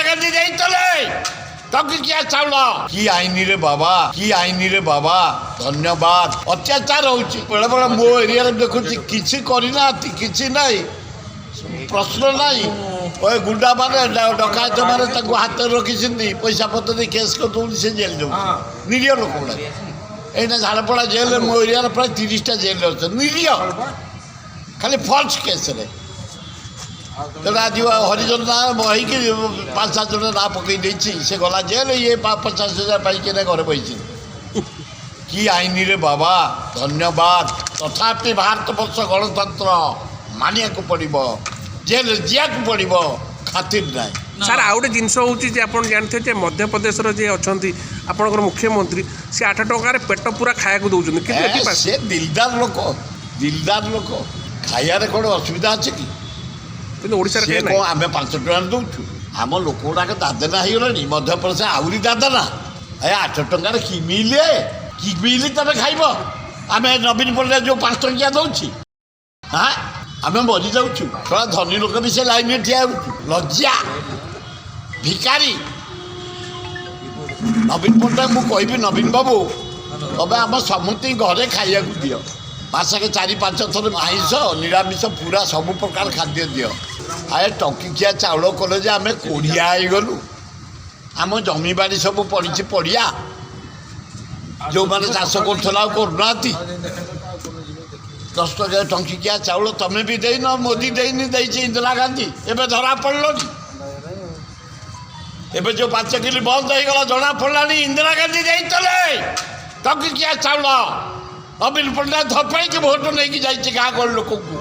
ଗାନ୍ଧୀ ଦେଇଥିଲେ ଟଙ୍କିକିଆ ଚାଉଳ। କି ଆଇନି ରେ ବାବା, କି ଆଇନି ରେ ବାବା, ଧନ୍ୟବାଦ। ଅତ୍ୟାଚାର ହଉଛି ବେଳେବେଳେ ମୋ ଏରିଆରେ ଦେଖୁଛି, କିଛି କରିନାହାନ୍ତି, କିଛି ନାହିଁ, ପ୍ରଶ୍ନ ନାହିଁ। ଗୁଣ୍ଡା ମାନେ ଡକାୟତ ମାନେ ତାଙ୍କୁ ହାତରେ ରଖିଛନ୍ତି, ପଇସା ପତ୍ର ଦେଇ କେସ୍ କରିଦେଉଛନ୍ତି, ସେ ଜେଲ୍ ଯାଉଛି। ନିରୀହ ଲୋକ ଗୁଡ଼ା ଏଇନା ଝାଡ଼ପଡ଼ା ଜେଲ୍ରେ ମୋ ଏରିଆରେ ପ୍ରାୟ 30ଟା ଜେଲ୍ରେ ଅଛନ୍ତି ନିରୀହ, ଖାଲି ଫଲ୍ସ କେସ୍ରେ। ତେଣୁ ଆଜି ହରିଜନ ନାଁ ହେଇକି 5-7 ଜଣ ନାଁ ପକେଇ ଦେଇଛି, ସେ ଗଲା ଜେଲ୍, ଇଏ 50,000 ପାଇକିନା ଘରେ ବସିଛି। କି ଆଇନରେ ବାବା, ଧନ୍ୟବାଦ। ତଥାପି ଭାରତ ବର୍ଷ ଗଣତନ୍ତ୍ର ମାନିବାକୁ ପଡ଼ିବ, ଜେଲ୍ ଯିବାକୁ ପଡ଼ିବ, ଖାତିର ନାହିଁ। ସାର୍ ଆଉ ଗୋଟେ ଜିନିଷ ହେଉଛି ଯେ ଆପଣ ଜାଣିଥିବେ ଯେ ମଧ୍ୟପ୍ରଦେଶର ଯିଏ ଅଛନ୍ତି ଆପଣଙ୍କର ମୁଖ୍ୟମନ୍ତ୍ରୀ, ସେ 8 ଟଙ୍କାରେ ପେଟ ପୁରା ଖାଇବାକୁ ଦେଉଛନ୍ତି, କିନ୍ତୁ ସେ ଦିଲଦାର ଲୋକ, ଦିଲଦାର ଲୋକ, ଖାଇବାରେ କ'ଣ ଅସୁବିଧା ଅଛି କି? କିନ୍ତୁ ଓଡ଼ିଶାରେ କ'ଣ ଆମେ 5 ଟଙ୍କାରେ ଦେଉଛୁ? ଆମ ଲୋକ ଗୁଡ଼ାକ ଦାଦନା ହେଇଗଲାଣି। ମଧ୍ୟପ୍ରଦେଶ ଆହୁରି ଦାଦନା। 8 ଟଙ୍କାରେ କି ମିଲେ, କି ମିଲି ତମେ ଖାଇବ? ଆମେ ନବୀନ ପଟ୍ଟନାୟକ ଯେଉଁ 5 ଟଙ୍କିଆ ଦେଉଛି, ଆମେ ମରିଯାଉଛୁ। ଶଳା ଧନୀ ଲୋକ ବି ସେ ଲାଇନ୍ରେ ଠିଆ ହେଉଛୁ। ଲଜ୍ଜା, ଭିକାରୀ। ନବୀନ ପଟ୍ଟନାୟକ ମୁଁ କହିବି, ନବୀନ ବାବୁ ତମେ ଆମ ସମସ୍ତଙ୍କୁ ଘରେ ଖାଇବାକୁ ଦିଅ, ମାସକେ 4-5 ଥର ଆଇଁଷ ନିରାମିଷ ପୁରା ସବୁ ପ୍ରକାର ଖାଦ୍ୟ ଦିଅ। ଟଙ୍କିକିଆ ଚାଉଳ କଲେ ଯେ ଆମେ କୋଢ଼ିଆ ହେଇଗଲୁ। ଆମ ଜମିବାଡ଼ି ସବୁ ପଡ଼ିଛି ପଡ଼ିଆ, ଯେଉଁମାନେ ଚାଷ କରୁଥିଲା ଆଉ କରୁନାହାନ୍ତି। 10 ଟଙ୍କା ଟଙ୍କିକିଆ ଚାଉଳ ତମେ ବି ଦେଇନ, ମୋଦି ଦେଇନି, ଦେଇଛି ଇନ୍ଦିରା ଗାନ୍ଧୀ। ଏବେ ଧରା ପଡ଼ିଲନି, ଏବେ ଯେଉଁ 5 କିଲୋ ବନ୍ଦ ହେଇଗଲା ଜଣା ପଡ଼ିଲାନି ଇନ୍ଦିରା ଗାନ୍ଧୀ ଦେଇଥିଲେ ଟଙ୍କିକିଆ ଚାଉଳ। ନବୀନ ପଟ୍ଟନାୟକ ଧପାଇକି ଭୋଟ ନେଇକି ଯାଇଛି ଗାଁ ଗହଳି ଲୋକଙ୍କୁ।